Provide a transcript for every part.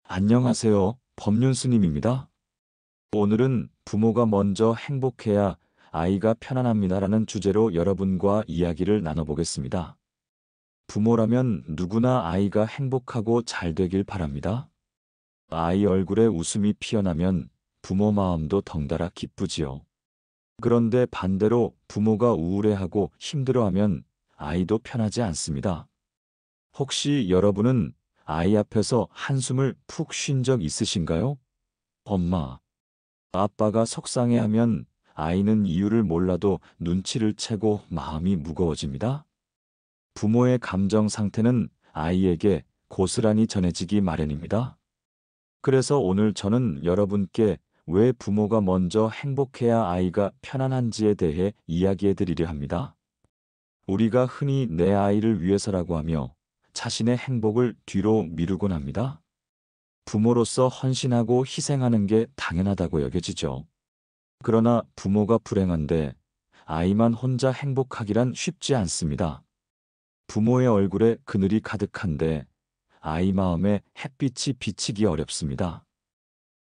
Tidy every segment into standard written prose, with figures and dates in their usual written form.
안녕하세요. 법륜스님입니다. 오늘은 부모가 먼저 행복해야 아이가 편안합니다라는 주제로 여러분과 이야기를 나눠보겠습니다. 부모라면 누구나 아이가 행복하고 잘 되길 바랍니다. 아이 얼굴에 웃음이 피어나면 부모 마음도 덩달아 기쁘지요. 그런데 반대로 부모가 우울해하고 힘들어하면 아이도 편하지 않습니다. 혹시 여러분은 아이 앞에서 한숨을 푹 쉰 적 있으신가요? 엄마, 아빠가 속상해하면 아이는 이유를 몰라도 눈치를 채고 마음이 무거워집니다. 부모의 감정 상태는 아이에게 고스란히 전해지기 마련입니다. 그래서 오늘 저는 여러분께 왜 부모가 먼저 행복해야 아이가 편안한지에 대해 이야기해 드리려 합니다. 우리가 흔히 내 아이를 위해서라고 하며 자신의 행복을 뒤로 미루곤 합니다. 부모로서 헌신하고 희생하는 게 당연하다고 여겨지죠. 그러나 부모가 불행한데 아이만 혼자 행복하기란 쉽지 않습니다. 부모의 얼굴에 그늘이 가득한데 아이 마음에 햇빛이 비치기 어렵습니다.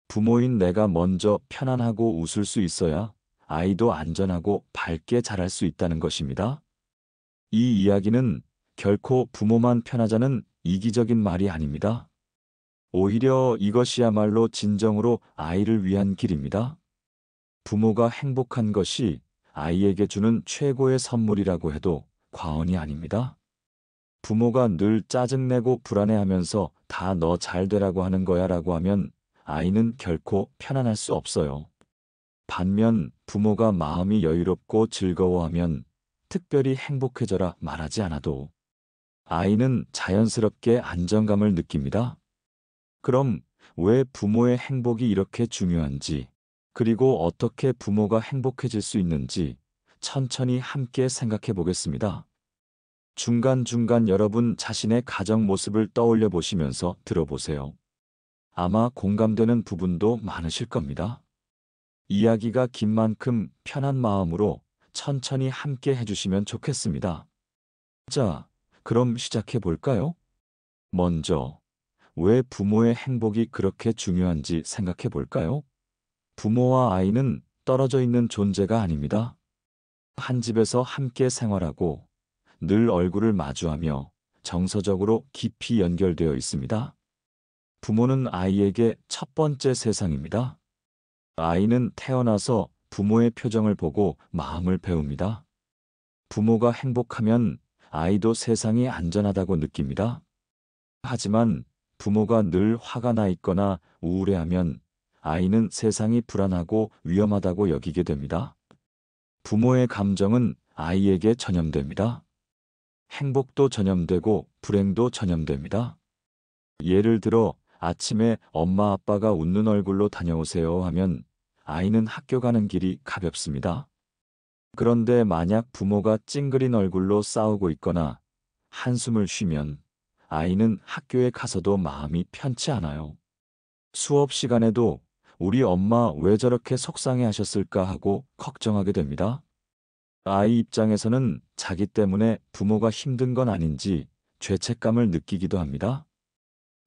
부모인 내가 먼저 편안하고 웃을 수 있어야 아이도 안전하고 밝게 자랄 수 있다는 것입니다. 이 이야기는 결코 부모만 편하자는 이기적인 말이 아닙니다. 오히려 이것이야말로 진정으로 아이를 위한 길입니다. 부모가 행복한 것이 아이에게 주는 최고의 선물이라고 해도 과언이 아닙니다. 부모가 늘 짜증내고 불안해하면서 다 너 잘 되라고 하는 거야 라고 하면 아이는 결코 편안할 수 없어요. 반면 부모가 마음이 여유롭고 즐거워하면 특별히 행복해져라 말하지 않아도 아이는 자연스럽게 안정감을 느낍니다. 그럼 왜 부모의 행복이 이렇게 중요한지, 그리고 어떻게 부모가 행복해질 수 있는지 천천히 함께 생각해 보겠습니다. 중간중간 여러분 자신의 가정 모습을 떠올려 보시면서 들어보세요. 아마 공감되는 부분도 많으실 겁니다. 이야기가 긴 만큼 편한 마음으로 천천히 함께 해주시면 좋겠습니다. 자, 그럼 시작해 볼까요? 먼저, 왜 부모의 행복이 그렇게 중요한지 생각해 볼까요? 부모와 아이는 떨어져 있는 존재가 아닙니다. 한 집에서 함께 생활하고 늘 얼굴을 마주하며 정서적으로 깊이 연결되어 있습니다. 부모는 아이에게 첫 번째 세상입니다. 아이는 태어나서 부모의 표정을 보고 마음을 배웁니다. 부모가 행복하면 아이도 세상이 안전하다고 느낍니다. 하지만 부모가 늘 화가 나 있거나 우울해하면 아이는 세상이 불안하고 위험하다고 여기게 됩니다. 부모의 감정은 아이에게 전염됩니다. 행복도 전염되고 불행도 전염됩니다. 예를 들어 아침에 엄마 아빠가 웃는 얼굴로 다녀오세요 하면 아이는 학교 가는 길이 가볍습니다. 그런데 만약 부모가 찡그린 얼굴로 싸우고 있거나 한숨을 쉬면 아이는 학교에 가서도 마음이 편치 않아요. 수업 시간에도 우리 엄마 왜 저렇게 속상해 하셨을까 하고 걱정하게 됩니다. 아이 입장에서는 자기 때문에 부모가 힘든 건 아닌지 죄책감을 느끼기도 합니다.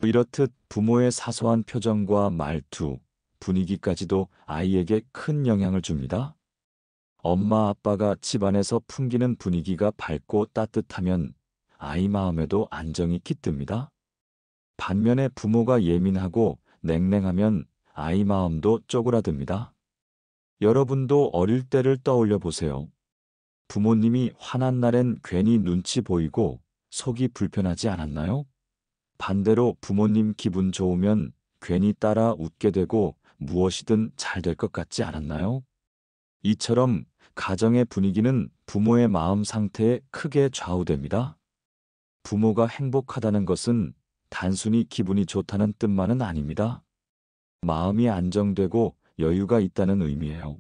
이렇듯 부모의 사소한 표정과 말투, 분위기까지도 아이에게 큰 영향을 줍니다. 엄마 아빠가 집안에서 풍기는 분위기가 밝고 따뜻하면 아이 마음에도 안정이 깃듭니다. 반면에 부모가 예민하고 냉랭하면 아이 마음도 쪼그라듭니다. 여러분도 어릴 때를 떠올려 보세요. 부모님이 화난 날엔 괜히 눈치 보이고 속이 불편하지 않았나요? 반대로 부모님 기분 좋으면 괜히 따라 웃게 되고 무엇이든 잘 될 것 같지 않았나요? 이처럼 가정의 분위기는 부모의 마음 상태에 크게 좌우됩니다. 부모가 행복하다는 것은 단순히 기분이 좋다는 뜻만은 아닙니다. 마음이 안정되고 여유가 있다는 의미예요.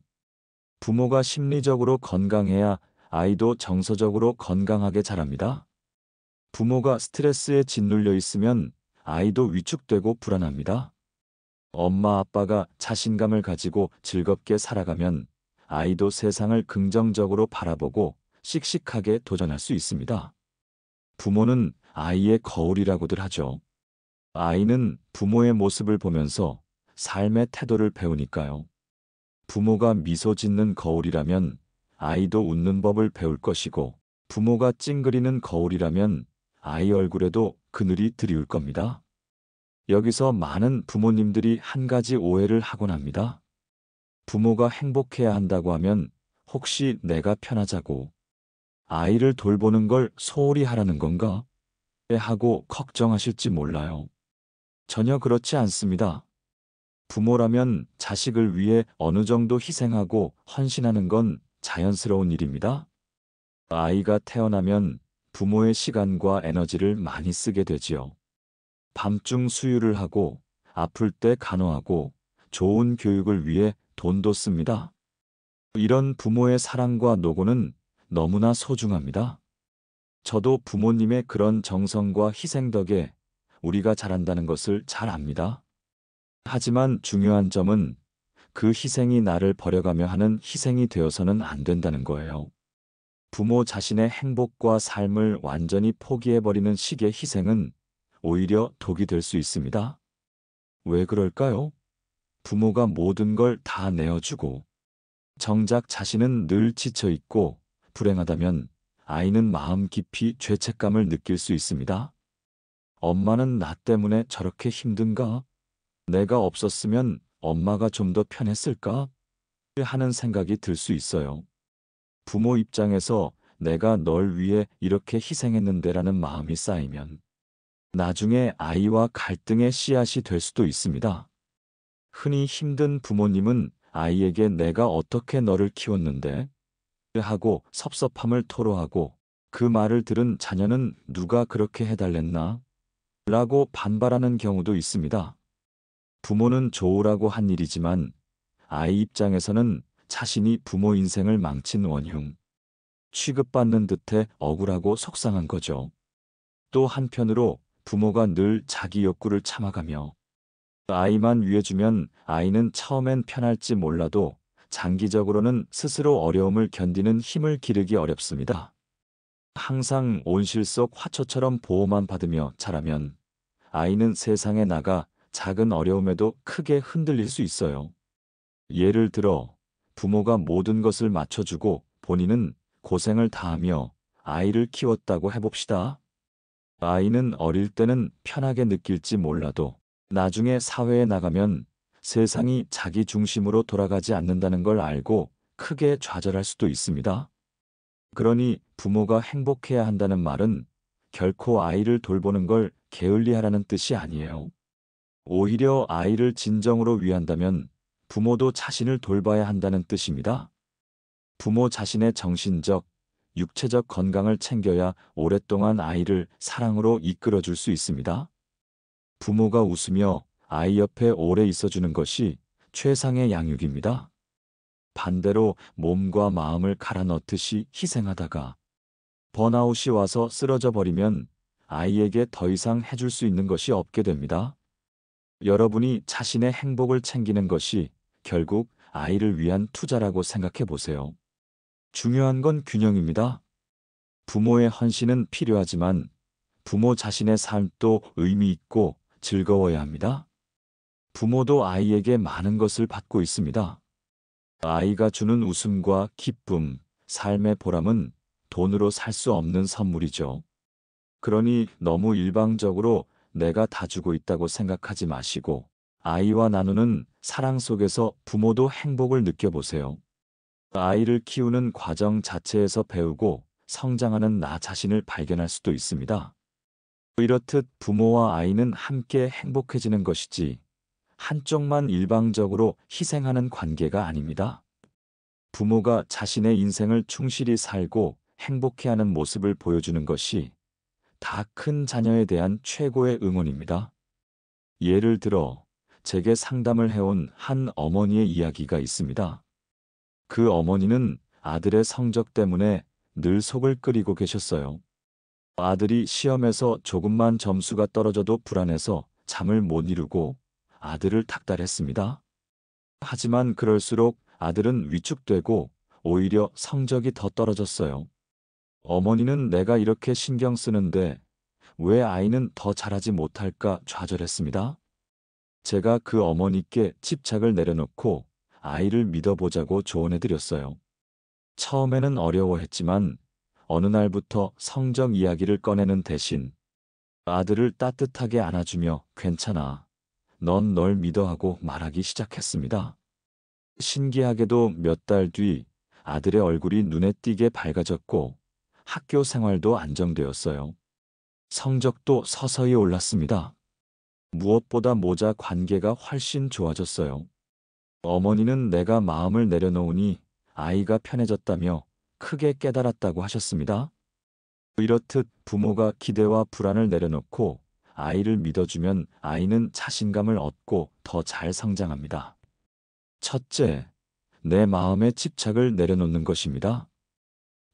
부모가 심리적으로 건강해야 아이도 정서적으로 건강하게 자랍니다. 부모가 스트레스에 짓눌려 있으면 아이도 위축되고 불안합니다. 엄마 아빠가 자신감을 가지고 즐겁게 살아가면 아이도 세상을 긍정적으로 바라보고 씩씩하게 도전할 수 있습니다. 부모는 아이의 거울이라고들 하죠. 아이는 부모의 모습을 보면서 삶의 태도를 배우니까요. 부모가 미소 짓는 거울이라면 아이도 웃는 법을 배울 것이고, 부모가 찡그리는 거울이라면 아이 얼굴에도 그늘이 드리울 겁니다. 여기서 많은 부모님들이 한 가지 오해를 하곤 합니다. 부모가 행복해야 한다고 하면 혹시 내가 편하자고 아이를 돌보는 걸 소홀히 하라는 건가? 하고 걱정하실지 몰라요. 전혀 그렇지 않습니다. 부모라면 자식을 위해 어느 정도 희생하고 헌신하는 건 자연스러운 일입니다. 아이가 태어나면 부모의 시간과 에너지를 많이 쓰게 되지요. 밤중 수유를 하고, 아플 때 간호하고, 좋은 교육을 위해 돈도 씁니다. 이런 부모의 사랑과 노고는 너무나 소중합니다. 저도 부모님의 그런 정성과 희생 덕에 우리가 잘한다는 것을 잘 압니다. 하지만 중요한 점은 그 희생이 나를 버려가며 하는 희생이 되어서는 안 된다는 거예요. 부모 자신의 행복과 삶을 완전히 포기해버리는 식의 희생은 오히려 독이 될 수 있습니다. 왜 그럴까요? 부모가 모든 걸 다 내어주고 정작 자신은 늘 지쳐있고 불행하다면 아이는 마음 깊이 죄책감을 느낄 수 있습니다. 엄마는 나 때문에 저렇게 힘든가? 내가 없었으면 엄마가 좀 더 편했을까? 하는 생각이 들 수 있어요. 부모 입장에서 내가 널 위해 이렇게 희생했는데라는 마음이 쌓이면 나중에 아이와 갈등의 씨앗이 될 수도 있습니다. 흔히 힘든 부모님은 아이에게 내가 어떻게 너를 키웠는데? 하고 섭섭함을 토로하고, 그 말을 들은 자녀는 누가 그렇게 해달랬나? 라고 반발하는 경우도 있습니다. 부모는 좋으라고 한 일이지만 아이 입장에서는 자신이 부모 인생을 망친 원흉, 취급받는 듯해 억울하고 속상한 거죠. 또 한편으로 부모가 늘 자기 욕구를 참아가며 아이만 위해주면 아이는 처음엔 편할지 몰라도 장기적으로는 스스로 어려움을 견디는 힘을 기르기 어렵습니다. 항상 온실 속 화초처럼 보호만 받으며 자라면 아이는 세상에 나가 작은 어려움에도 크게 흔들릴 수 있어요. 예를 들어 부모가 모든 것을 맞춰주고 본인은 고생을 다하며 아이를 키웠다고 해봅시다. 아이는 어릴 때는 편하게 느낄지 몰라도 나중에 사회에 나가면 세상이 자기 중심으로 돌아가지 않는다는 걸 알고 크게 좌절할 수도 있습니다. 그러니 부모가 행복해야 한다는 말은 결코 아이를 돌보는 걸 게을리하라는 뜻이 아니에요. 오히려 아이를 진정으로 위한다면 부모도 자신을 돌봐야 한다는 뜻입니다. 부모 자신의 정신적, 육체적 건강을 챙겨야 오랫동안 아이를 사랑으로 이끌어줄 수 있습니다. 부모가 웃으며 아이 옆에 오래 있어주는 것이 최상의 양육입니다. 반대로 몸과 마음을 갈아 넣듯이 희생하다가 번아웃이 와서 쓰러져 버리면 아이에게 더 이상 해줄 수 있는 것이 없게 됩니다. 여러분이 자신의 행복을 챙기는 것이 결국 아이를 위한 투자라고 생각해 보세요. 중요한 건 균형입니다. 부모의 헌신은 필요하지만 부모 자신의 삶도 의미 있고 즐거워야 합니다. 부모도 아이에게 많은 것을 받고 있습니다. 아이가 주는 웃음과 기쁨, 삶의 보람은 돈으로 살 수 없는 선물이죠. 그러니 너무 일방적으로 내가 다 주고 있다고 생각하지 마시고 아이와 나누는 사랑 속에서 부모도 행복을 느껴보세요. 아이를 키우는 과정 자체에서 배우고 성장하는 나 자신을 발견할 수도 있습니다. 이렇듯 부모와 아이는 함께 행복해지는 것이지 한쪽만 일방적으로 희생하는 관계가 아닙니다. 부모가 자신의 인생을 충실히 살고 행복해하는 모습을 보여주는 것이 다 큰 자녀에 대한 최고의 응원입니다. 예를 들어 제게 상담을 해온 한 어머니의 이야기가 있습니다. 그 어머니는 아들의 성적 때문에 늘 속을 끓이고 계셨어요. 아들이 시험에서 조금만 점수가 떨어져도 불안해서 잠을 못 이루고 아들을 닥달했습니다. 하지만 그럴수록 아들은 위축되고 오히려 성적이 더 떨어졌어요. 어머니는 내가 이렇게 신경 쓰는데 왜 아이는 더 잘하지 못할까 좌절했습니다. 제가 그 어머니께 집착을 내려놓고 아이를 믿어보자고 조언해드렸어요. 처음에는 어려워했지만 어느 날부터 성적 이야기를 꺼내는 대신 아들을 따뜻하게 안아주며 괜찮아, 넌 널 믿어 하고 말하기 시작했습니다. 신기하게도 몇 달 뒤 아들의 얼굴이 눈에 띄게 밝아졌고 학교 생활도 안정되었어요. 성적도 서서히 올랐습니다. 무엇보다 모자 관계가 훨씬 좋아졌어요. 어머니는 내가 마음을 내려놓으니 아이가 편해졌다며 크게 깨달았다고 하셨습니다. 이렇듯 부모가 기대와 불안을 내려놓고 아이를 믿어주면 아이는 자신감을 얻고 더 잘 성장합니다. 첫째, 내 마음의 집착을 내려놓는 것입니다.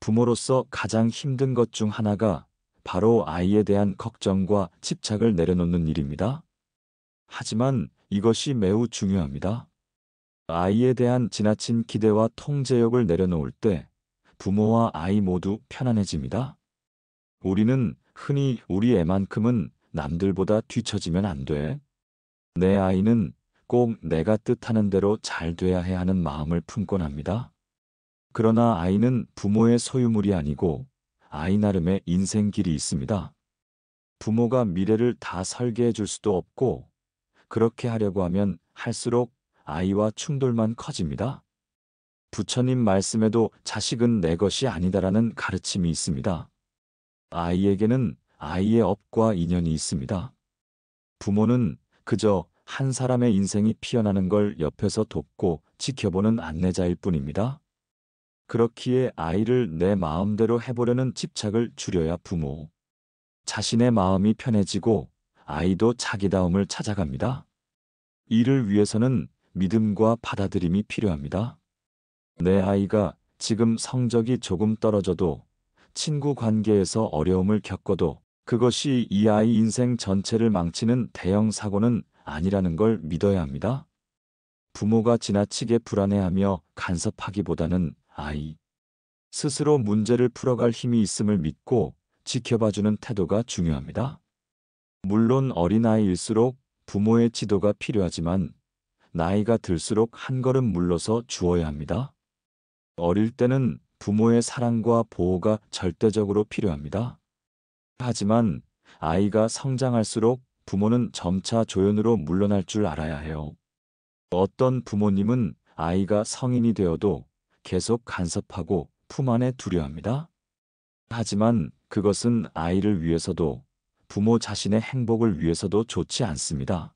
부모로서 가장 힘든 것 중 하나가 바로 아이에 대한 걱정과 집착을 내려놓는 일입니다. 하지만 이것이 매우 중요합니다. 아이에 대한 지나친 기대와 통제욕을 내려놓을 때 부모와 아이 모두 편안해집니다. 우리는 흔히 우리 애만큼은 남들보다 뒤처지면 안 돼. 내 아이는 꼭 내가 뜻하는 대로 잘 돼야 해 하는 마음을 품곤 합니다. 그러나 아이는 부모의 소유물이 아니고 아이 나름의 인생길이 있습니다. 부모가 미래를 다 설계해 줄 수도 없고 그렇게 하려고 하면 할수록 아이와 충돌만 커집니다. 부처님 말씀에도 자식은 내 것이 아니다라는 가르침이 있습니다. 아이에게는 아이의 업과 인연이 있습니다. 부모는 그저 한 사람의 인생이 피어나는 걸 옆에서 돕고 지켜보는 안내자일 뿐입니다. 그렇기에 아이를 내 마음대로 해보려는 집착을 줄여야 부모 자신의 마음이 편해지고 아이도 자기다움을 찾아갑니다. 이를 위해서는 믿음과 받아들임이 필요합니다. 내 아이가 지금 성적이 조금 떨어져도 친구 관계에서 어려움을 겪어도 그것이 이 아이 인생 전체를 망치는 대형 사고는 아니라는 걸 믿어야 합니다. 부모가 지나치게 불안해하며 간섭하기보다는 아이 스스로 문제를 풀어갈 힘이 있음을 믿고 지켜봐주는 태도가 중요합니다. 물론 어린아이일수록 부모의 지도가 필요하지만 나이가 들수록 한 걸음 물러서 주어야 합니다. 어릴 때는 부모의 사랑과 보호가 절대적으로 필요합니다. 하지만 아이가 성장할수록 부모는 점차 조연으로 물러날 줄 알아야 해요. 어떤 부모님은 아이가 성인이 되어도 계속 간섭하고 품 안에 두려 합니다. 하지만 그것은 아이를 위해서도 부모 자신의 행복을 위해서도 좋지 않습니다.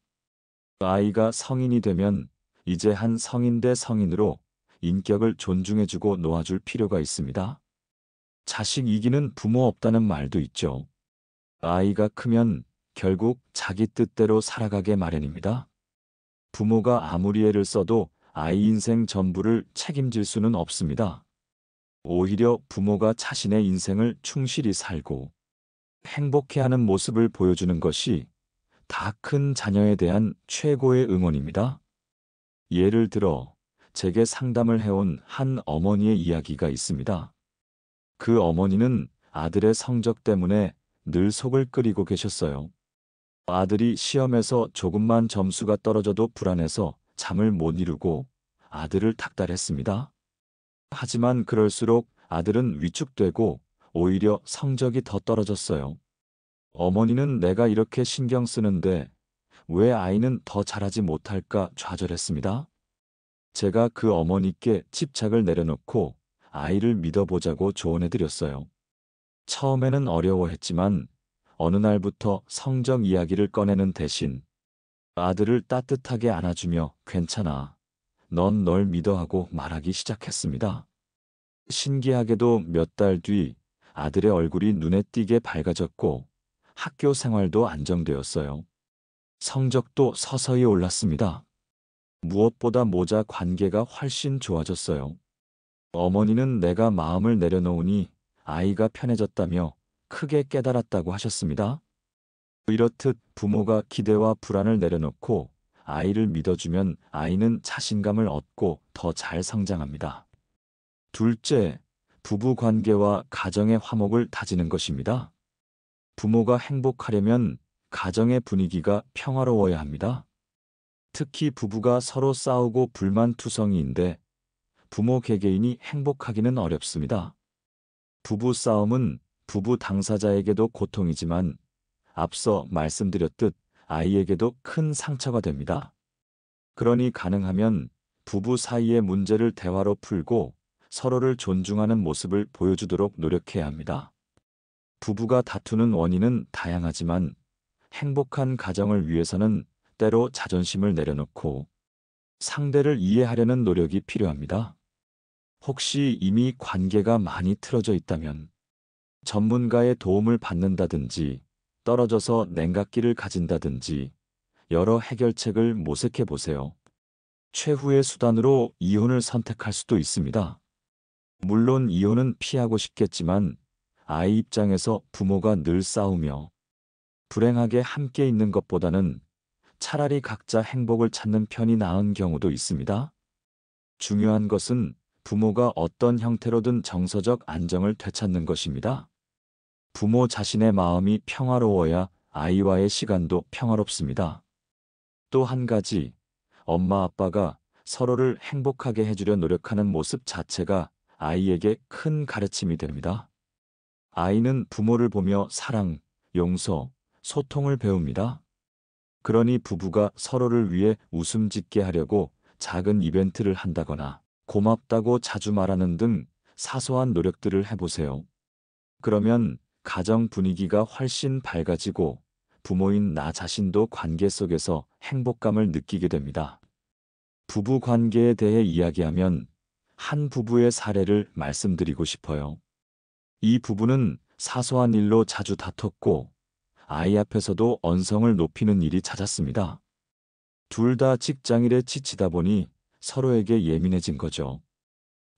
아이가 성인이 되면 이제 한 성인 대 성인으로 인격을 존중해주고 놓아줄 필요가 있습니다. 자식 이기는 부모 없다는 말도 있죠. 아이가 크면 결국 자기 뜻대로 살아가게 마련입니다. 부모가 아무리 애를 써도 아이 인생 전부를 책임질 수는 없습니다. 오히려 부모가 자신의 인생을 충실히 살고 행복해하는 모습을 보여주는 것이 다 큰 자녀에 대한 최고의 응원입니다. 예를 들어 제게 상담을 해온 한 어머니의 이야기가 있습니다. 그 어머니는 아들의 성적 때문에 늘 속을 끓이고 계셨어요. 아들이 시험에서 조금만 점수가 떨어져도 불안해서 잠을 못 이루고 아들을 닥달했습니다. 하지만 그럴수록 아들은 위축되고 오히려 성적이 더 떨어졌어요. 어머니는 내가 이렇게 신경 쓰는데 왜 아이는 더 잘하지 못할까 좌절했습니다. 제가 그 어머니께 집착을 내려놓고 아이를 믿어보자고 조언해드렸어요. 처음에는 어려워했지만 어느 날부터 성적 이야기를 꺼내는 대신 아들을 따뜻하게 안아주며 괜찮아, 넌 널 믿어 하고 말하기 시작했습니다. 신기하게도 몇 달 뒤 아들의 얼굴이 눈에 띄게 밝아졌고 학교 생활도 안정되었어요. 성적도 서서히 올랐습니다. 무엇보다 모자 관계가 훨씬 좋아졌어요. 어머니는 내가 마음을 내려놓으니 아이가 편해졌다며 크게 깨달았다고 하셨습니다. 이렇듯 부모가 기대와 불안을 내려놓고 아이를 믿어주면 아이는 자신감을 얻고 더 잘 성장합니다. 둘째, 부부 관계와 가정의 화목을 다지는 것입니다. 부모가 행복하려면 가정의 분위기가 평화로워야 합니다. 특히 부부가 서로 싸우고 불만투성이인데 부모 개개인이 행복하기는 어렵습니다. 부부 싸움은 부부 당사자에게도 고통이지만 앞서 말씀드렸듯 아이에게도 큰 상처가 됩니다. 그러니 가능하면 부부 사이의 문제를 대화로 풀고 서로를 존중하는 모습을 보여주도록 노력해야 합니다. 부부가 다투는 원인은 다양하지만 행복한 가정을 위해서는 때로 자존심을 내려놓고 상대를 이해하려는 노력이 필요합니다. 혹시 이미 관계가 많이 틀어져 있다면 전문가의 도움을 받는다든지 떨어져서 냉각기를 가진다든지 여러 해결책을 모색해 보세요. 최후의 수단으로 이혼을 선택할 수도 있습니다. 물론 이혼은 피하고 싶겠지만 아이 입장에서 부모가 늘 싸우며 불행하게 함께 있는 것보다는 차라리 각자 행복을 찾는 편이 나은 경우도 있습니다. 중요한 것은 부모가 어떤 형태로든 정서적 안정을 되찾는 것입니다. 부모 자신의 마음이 평화로워야 아이와의 시간도 평화롭습니다. 또 한 가지, 엄마 아빠가 서로를 행복하게 해주려 노력하는 모습 자체가 아이에게 큰 가르침이 됩니다. 아이는 부모를 보며 사랑, 용서, 소통을 배웁니다. 그러니 부부가 서로를 위해 웃음 짓게 하려고 작은 이벤트를 한다거나 고맙다고 자주 말하는 등 사소한 노력들을 해보세요. 그러면 가정 분위기가 훨씬 밝아지고 부모인 나 자신도 관계 속에서 행복감을 느끼게 됩니다. 부부 관계에 대해 이야기하면 한 부부의 사례를 말씀드리고 싶어요. 이 부부는 사소한 일로 자주 다퉜고 아이 앞에서도 언성을 높이는 일이 잦았습니다. 둘 다 직장일에 지치다 보니 서로에게 예민해진 거죠.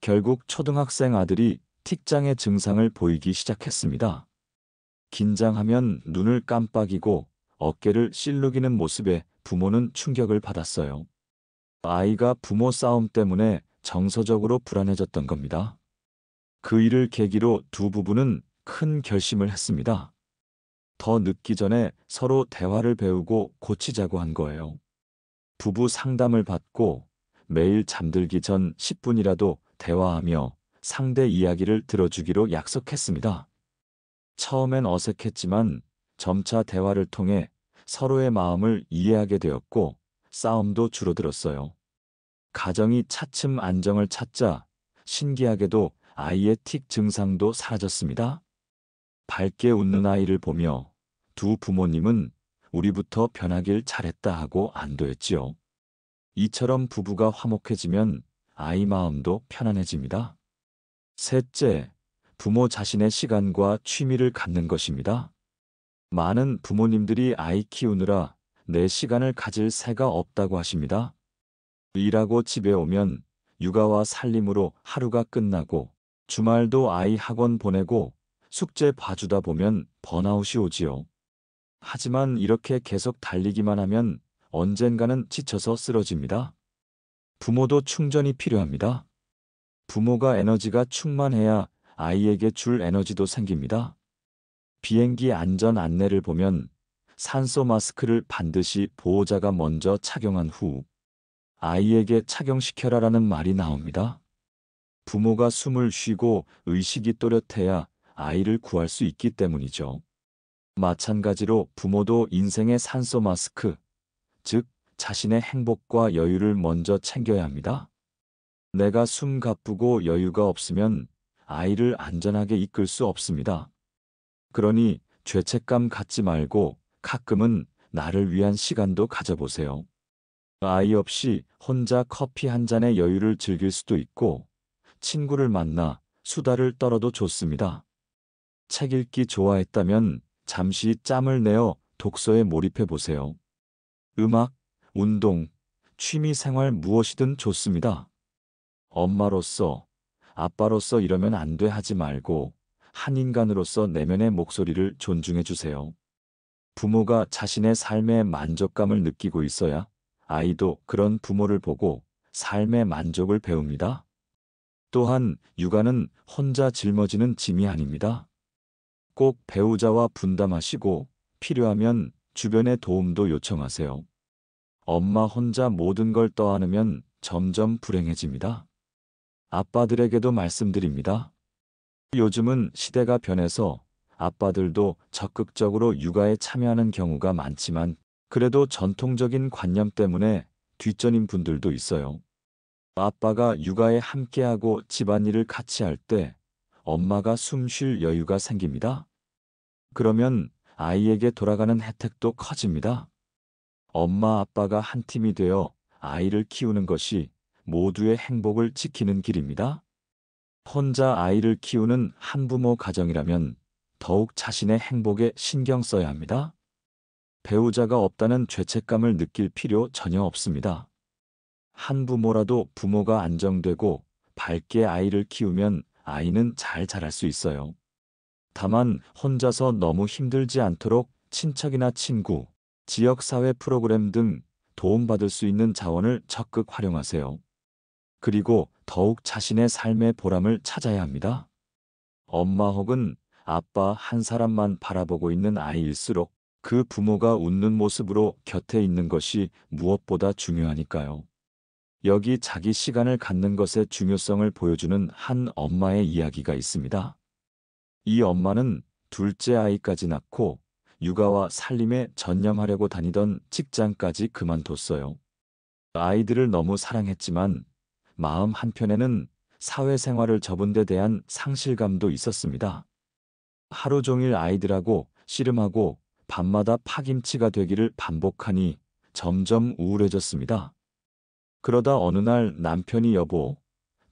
결국 초등학생 아들이 틱장의 증상을 보이기 시작했습니다. 긴장하면 눈을 깜빡이고 어깨를 실룩이는 모습에 부모는 충격을 받았어요. 아이가 부모 싸움 때문에 정서적으로 불안해졌던 겁니다. 그 일을 계기로 두 부부는 큰 결심을 했습니다. 더 늦기 전에 서로 대화를 배우고 고치자고 한 거예요. 부부 상담을 받고 매일 잠들기 전 10분이라도 대화하며 상대 이야기를 들어주기로 약속했습니다. 처음엔 어색했지만 점차 대화를 통해 서로의 마음을 이해하게 되었고 싸움도 줄어들었어요. 가정이 차츰 안정을 찾자 신기하게도 아이의 틱 증상도 사라졌습니다. 밝게 웃는 아이를 보며 두 부모님은 우리부터 변하길 잘했다 하고 안도했지요. 이처럼 부부가 화목해지면 아이 마음도 편안해집니다. 셋째, 부모 자신의 시간과 취미를 갖는 것입니다. 많은 부모님들이 아이 키우느라 내 시간을 가질 새가 없다고 하십니다. 일하고 집에 오면 육아와 살림으로 하루가 끝나고 주말도 아이 학원 보내고 숙제 봐주다 보면 번아웃이 오지요. 하지만 이렇게 계속 달리기만 하면 언젠가는 지쳐서 쓰러집니다. 부모도 충전이 필요합니다. 부모가 에너지가 충만해야 아이에게 줄 에너지도 생깁니다. 비행기 안전 안내를 보면 산소 마스크를 반드시 보호자가 먼저 착용한 후 아이에게 착용시켜라라는 말이 나옵니다. 부모가 숨을 쉬고 의식이 또렷해야 아이를 구할 수 있기 때문이죠. 마찬가지로 부모도 인생의 산소 마스크, 즉 자신의 행복과 여유를 먼저 챙겨야 합니다. 내가 숨 가쁘고 여유가 없으면 아이를 안전하게 이끌 수 없습니다. 그러니 죄책감 갖지 말고 가끔은 나를 위한 시간도 가져보세요. 아이 없이 혼자 커피 한 잔의 여유를 즐길 수도 있고 친구를 만나 수다를 떨어도 좋습니다. 책 읽기 좋아했다면 잠시 짬을 내어 독서에 몰입해 보세요. 음악, 운동, 취미 생활 무엇이든 좋습니다. 엄마로서, 아빠로서 이러면 안 돼 하지 말고 한 인간으로서 내면의 목소리를 존중해 주세요. 부모가 자신의 삶의 만족감을 느끼고 있어야 아이도 그런 부모를 보고 삶의 만족을 배웁니다. 또한 육아는 혼자 짊어지는 짐이 아닙니다. 꼭 배우자와 분담하시고 필요하면 주변의 도움도 요청하세요. 엄마 혼자 모든 걸 떠안으면 점점 불행해집니다. 아빠들에게도 말씀드립니다. 요즘은 시대가 변해서 아빠들도 적극적으로 육아에 참여하는 경우가 많지만 그래도 전통적인 관념 때문에 뒷전인 분들도 있어요. 아빠가 육아에 함께하고 집안일을 같이 할 때 엄마가 숨 쉴 여유가 생깁니다. 그러면 아이에게 돌아가는 혜택도 커집니다. 엄마 아빠가 한 팀이 되어 아이를 키우는 것이 모두의 행복을 지키는 길입니다. 혼자 아이를 키우는 한부모 가정이라면 더욱 자신의 행복에 신경 써야 합니다. 배우자가 없다는 죄책감을 느낄 필요 전혀 없습니다. 한부모라도 부모가 안정되고 밝게 아이를 키우면 아이는 잘 자랄 수 있어요. 다만 혼자서 너무 힘들지 않도록 친척이나 친구, 지역사회 프로그램 등 도움받을 수 있는 자원을 적극 활용하세요. 그리고 더욱 자신의 삶의 보람을 찾아야 합니다. 엄마 혹은 아빠 한 사람만 바라보고 있는 아이일수록 그 부모가 웃는 모습으로 곁에 있는 것이 무엇보다 중요하니까요. 여기 자기 시간을 갖는 것의 중요성을 보여주는 한 엄마의 이야기가 있습니다. 이 엄마는 둘째 아이까지 낳고 육아와 살림에 전념하려고 다니던 직장까지 그만뒀어요. 아이들을 너무 사랑했지만 마음 한편에는 사회생활을 접은 데 대한 상실감도 있었습니다. 하루 종일 아이들하고 씨름하고 밤마다 파김치가 되기를 반복하니 점점 우울해졌습니다. 그러다 어느 날 남편이 여보,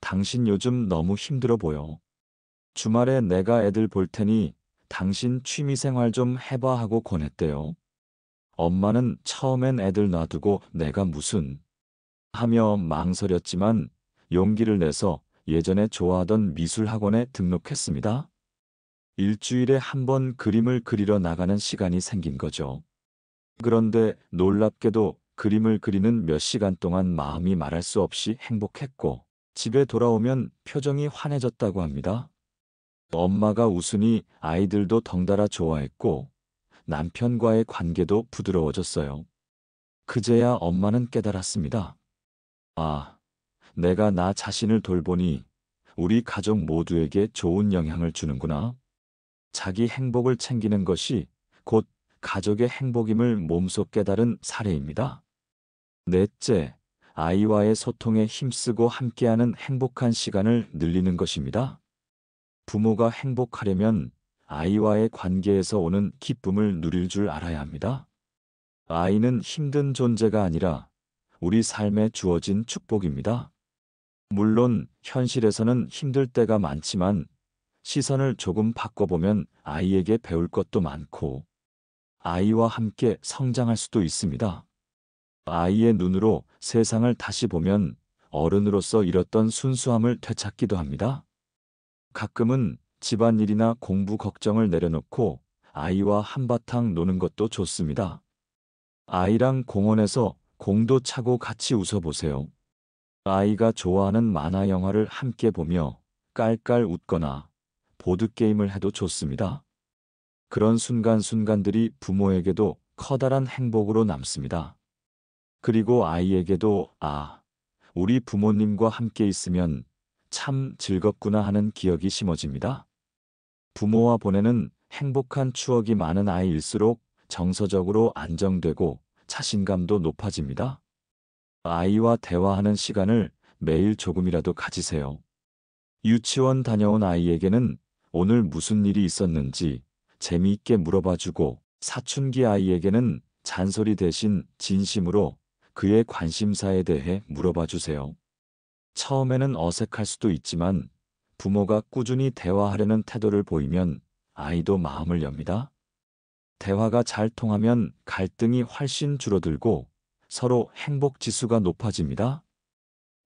당신 요즘 너무 힘들어 보여. 주말에 내가 애들 볼 테니 당신 취미생활 좀 해봐 하고 권했대요. 엄마는 처음엔 애들 놔두고 내가 무슨 하며 망설였지만 용기를 내서 예전에 좋아하던 미술학원에 등록했습니다. 일주일에 한 번 그림을 그리러 나가는 시간이 생긴 거죠. 그런데 놀랍게도 그림을 그리는 몇 시간 동안 마음이 말할 수 없이 행복했고 집에 돌아오면 표정이 환해졌다고 합니다. 엄마가 웃으니 아이들도 덩달아 좋아했고 남편과의 관계도 부드러워졌어요. 그제야 엄마는 깨달았습니다. 아, 내가 나 자신을 돌보니 우리 가족 모두에게 좋은 영향을 주는구나. 자기 행복을 챙기는 것이 곧 가족의 행복임을 몸소 깨달은 사례입니다. 넷째, 아이와의 소통에 힘쓰고 함께하는 행복한 시간을 늘리는 것입니다. 부모가 행복하려면 아이와의 관계에서 오는 기쁨을 누릴 줄 알아야 합니다. 아이는 힘든 존재가 아니라 우리 삶에 주어진 축복입니다. 물론 현실에서는 힘들 때가 많지만 시선을 조금 바꿔보면 아이에게 배울 것도 많고 아이와 함께 성장할 수도 있습니다. 아이의 눈으로 세상을 다시 보면 어른으로서 잃었던 순수함을 되찾기도 합니다. 가끔은 집안일이나 공부 걱정을 내려놓고 아이와 한바탕 노는 것도 좋습니다. 아이랑 공원에서 공도 차고 같이 웃어보세요. 아이가 좋아하는 만화 영화를 함께 보며 깔깔 웃거나 보드게임을 해도 좋습니다. 그런 순간순간들이 부모에게도 커다란 행복으로 남습니다. 그리고 아이에게도 우리 부모님과 함께 있으면 참 즐겁구나 하는 기억이 심어집니다. 부모와 보내는 행복한 추억이 많은 아이일수록 정서적으로 안정되고 자신감도 높아집니다. 아이와 대화하는 시간을 매일 조금이라도 가지세요. 유치원 다녀온 아이에게는 오늘 무슨 일이 있었는지 재미있게 물어봐주고 사춘기 아이에게는 잔소리 대신 진심으로 그의 관심사에 대해 물어봐주세요. 처음에는 어색할 수도 있지만 부모가 꾸준히 대화하려는 태도를 보이면 아이도 마음을 엽니다. 대화가 잘 통하면 갈등이 훨씬 줄어들고 서로 행복 지수가 높아집니다.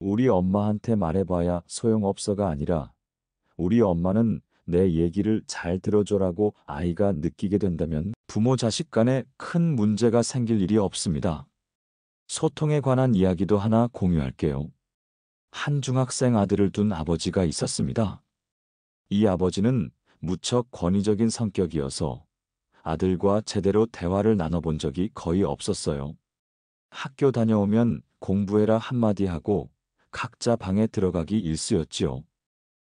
우리 엄마한테 말해봐야 소용없어가 아니라 우리 엄마는 내 얘기를 잘 들어줘라고 아이가 느끼게 된다면 부모 자식 간에 큰 문제가 생길 일이 없습니다. 소통에 관한 이야기도 하나 공유할게요. 한 중학생 아들을 둔 아버지가 있었습니다. 이 아버지는 무척 권위적인 성격이어서 아들과 제대로 대화를 나눠본 적이 거의 없었어요. 학교 다녀오면 공부해라 한마디 하고 각자 방에 들어가기 일쑤였지요.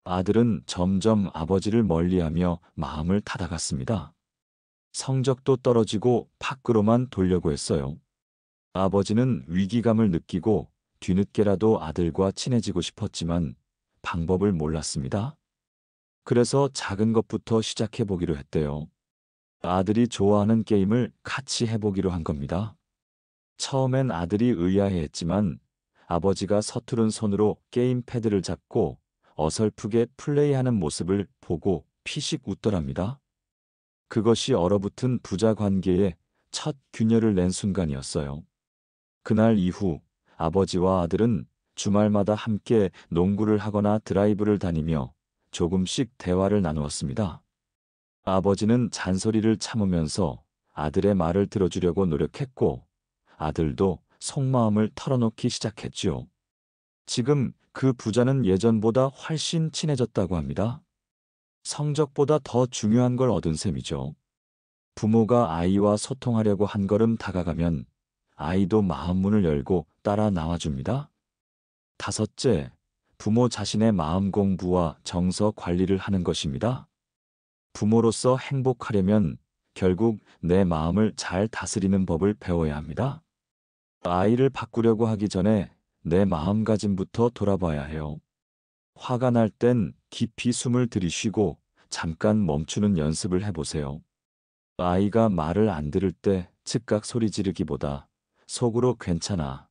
아들은 점점 아버지를 멀리하며 마음을 닫아갔습니다. 성적도 떨어지고 밖으로만 돌려고 했어요. 아버지는 위기감을 느끼고 뒤늦게라도 아들과 친해지고 싶었지만 방법을 몰랐습니다. 그래서 작은 것부터 시작해보기로 했대요. 아들이 좋아하는 게임을 같이 해보기로 한 겁니다. 처음엔 아들이 의아해했지만 아버지가 서투른 손으로 게임 패드를 잡고 어설프게 플레이하는 모습을 보고 피식 웃더랍니다. 그것이 얼어붙은 부자 관계에 첫 균열을 낸 순간이었어요. 그날 이후 아버지와 아들은 주말마다 함께 농구를 하거나 드라이브를 다니며 조금씩 대화를 나누었습니다. 아버지는 잔소리를 참으면서 아들의 말을 들어주려고 노력했고 아들도 속마음을 털어놓기 시작했지요. 지금 그 부자는 예전보다 훨씬 친해졌다고 합니다. 성적보다 더 중요한 걸 얻은 셈이죠. 부모가 아이와 소통하려고 한 걸음 다가가면 아이도 마음문을 열고 따라 나와줍니다. 다섯째, 부모 자신의 마음 공부와 정서 관리를 하는 것입니다. 부모로서 행복하려면 결국 내 마음을 잘 다스리는 법을 배워야 합니다. 아이를 바꾸려고 하기 전에 내 마음가짐부터 돌아봐야 해요. 화가 날 땐 깊이 숨을 들이쉬고 잠깐 멈추는 연습을 해보세요. 아이가 말을 안 들을 때 즉각 소리 지르기보다 속으로 괜찮아,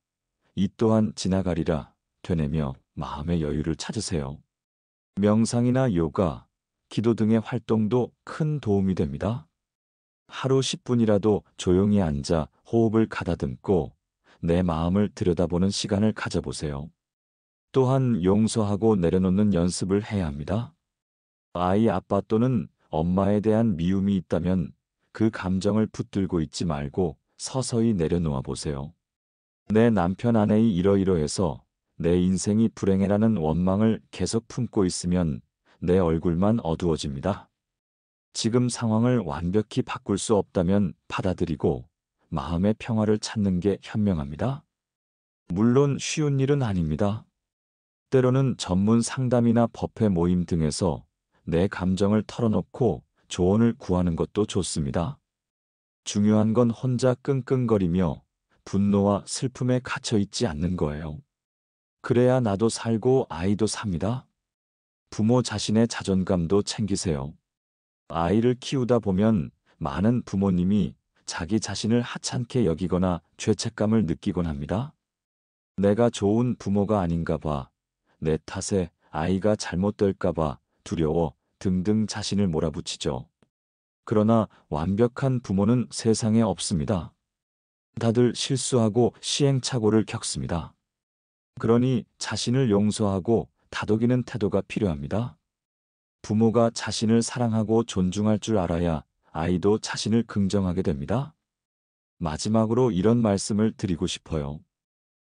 이 또한 지나가리라 되뇌며 마음의 여유를 찾으세요. 명상이나 요가, 기도 등의 활동도 큰 도움이 됩니다. 하루 10분이라도 조용히 앉아 호흡을 가다듬고 내 마음을 들여다보는 시간을 가져보세요. 또한 용서하고 내려놓는 연습을 해야 합니다. 아이 아빠 또는 엄마에 대한 미움이 있다면 그 감정을 붙들고 있지 말고 서서히 내려놓아 보세요. 내 남편 아내이 이러이러해서 내 인생이 불행해라는 원망을 계속 품고 있으면 내 얼굴만 어두워집니다. 지금 상황을 완벽히 바꿀 수 없다면 받아들이고 마음의 평화를 찾는 게 현명합니다. 물론 쉬운 일은 아닙니다. 때로는 전문 상담이나 법회 모임 등에서 내 감정을 털어놓고 조언을 구하는 것도 좋습니다. 중요한 건 혼자 끙끙거리며 분노와 슬픔에 갇혀 있지 않는 거예요. 그래야 나도 살고 아이도 삽니다. 부모 자신의 자존감도 챙기세요. 아이를 키우다 보면 많은 부모님이 자기 자신을 하찮게 여기거나 죄책감을 느끼곤 합니다. 내가 좋은 부모가 아닌가 봐, 내 탓에 아이가 잘못될까 봐 두려워 등등 자신을 몰아붙이죠. 그러나 완벽한 부모는 세상에 없습니다. 다들 실수하고 시행착오를 겪습니다. 그러니 자신을 용서하고 다독이는 태도가 필요합니다. 부모가 자신을 사랑하고 존중할 줄 알아야 아이도 자신을 긍정하게 됩니다. 마지막으로 이런 말씀을 드리고 싶어요.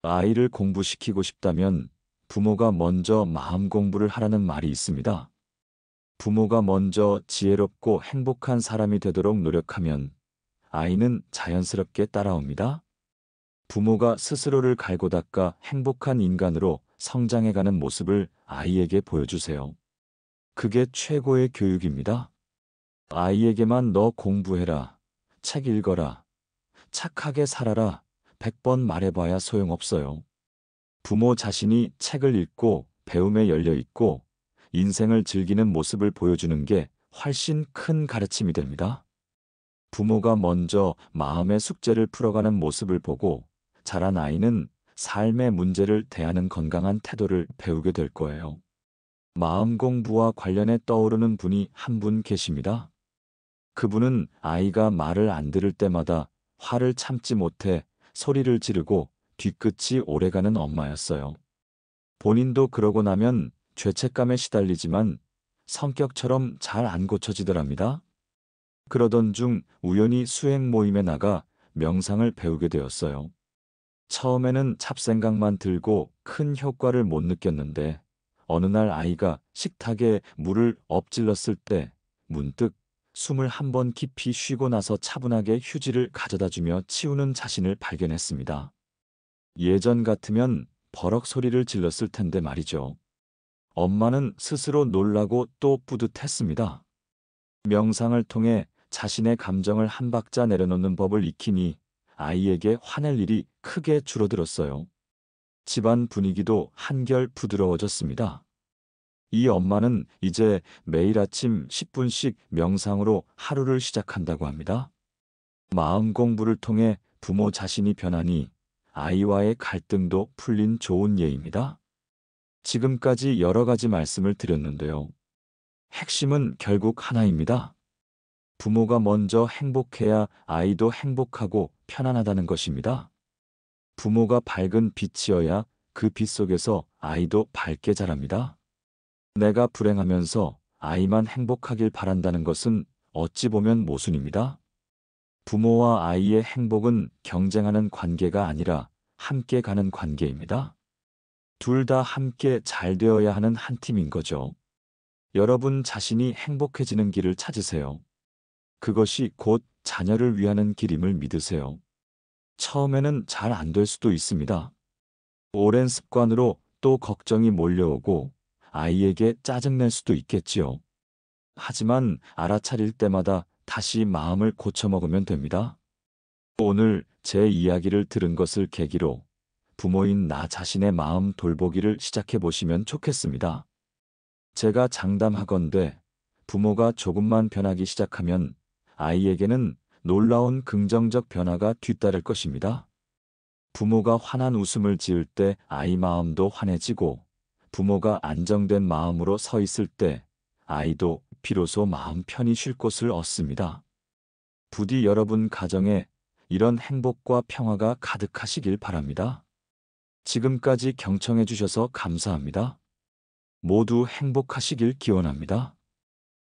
아이를 공부시키고 싶다면 부모가 먼저 마음 공부를 하라는 말이 있습니다. 부모가 먼저 지혜롭고 행복한 사람이 되도록 노력하면 아이는 자연스럽게 따라옵니다. 부모가 스스로를 갈고 닦아 행복한 인간으로 성장해가는 모습을 아이에게 보여주세요. 그게 최고의 교육입니다. 아이에게만 너 공부해라, 책 읽어라, 착하게 살아라 100번 말해봐야 소용없어요. 부모 자신이 책을 읽고 배움에 열려 있고 인생을 즐기는 모습을 보여주는 게 훨씬 큰 가르침이 됩니다. 부모가 먼저 마음의 숙제를 풀어가는 모습을 보고 자란 아이는 삶의 문제를 대하는 건강한 태도를 배우게 될 거예요. 마음 공부와 관련해 떠오르는 분이 한 분 계십니다. 그분은 아이가 말을 안 들을 때마다 화를 참지 못해 소리를 지르고 뒤끝이 오래가는 엄마였어요. 본인도 그러고 나면 죄책감에 시달리지만 성격처럼 잘 안 고쳐지더랍니다. 그러던 중 우연히 수행 모임에 나가 명상을 배우게 되었어요. 처음에는 잡생각만 들고 큰 효과를 못 느꼈는데 어느 날 아이가 식탁에 물을 엎질렀을 때 문득 숨을 한 번 깊이 쉬고 나서 차분하게 휴지를 가져다주며 치우는 자신을 발견했습니다. 예전 같으면 버럭 소리를 질렀을 텐데 말이죠. 엄마는 스스로 놀라고 또 뿌듯했습니다. 명상을 통해 자신의 감정을 한 박자 내려놓는 법을 익히니 아이에게 화낼 일이 크게 줄어들었어요. 집안 분위기도 한결 부드러워졌습니다. 이 엄마는 이제 매일 아침 10분씩 명상으로 하루를 시작한다고 합니다. 마음 공부를 통해 부모 자신이 변하니 아이와의 갈등도 풀린 좋은 예입니다. 지금까지 여러 가지 말씀을 드렸는데요. 핵심은 결국 하나입니다. 부모가 먼저 행복해야 아이도 행복하고 편안하다는 것입니다. 부모가 밝은 빛이어야 그 빛 속에서 아이도 밝게 자랍니다. 내가 불행하면서 아이만 행복하길 바란다는 것은 어찌 보면 모순입니다. 부모와 아이의 행복은 경쟁하는 관계가 아니라 함께 가는 관계입니다. 둘 다 함께 잘 되어야 하는 한 팀인 거죠. 여러분 자신이 행복해지는 길을 찾으세요. 그것이 곧 자녀를 위하는 길임을 믿으세요. 처음에는 잘 안 될 수도 있습니다. 오랜 습관으로 또 걱정이 몰려오고 아이에게 짜증낼 수도 있겠지요. 하지만 알아차릴 때마다 다시 마음을 고쳐먹으면 됩니다. 오늘 제 이야기를 들은 것을 계기로 부모인 나 자신의 마음 돌보기를 시작해 보시면 좋겠습니다. 제가 장담하건대 부모가 조금만 변하기 시작하면 아이에게는 놀라운 긍정적 변화가 뒤따를 것입니다. 부모가 환한 웃음을 지을 때 아이 마음도 환해지고 부모가 안정된 마음으로 서 있을 때 아이도 비로소 마음 편히 쉴 곳을 얻습니다. 부디 여러분 가정에 이런 행복과 평화가 가득하시길 바랍니다. 지금까지 경청해 주셔서 감사합니다. 모두 행복하시길 기원합니다.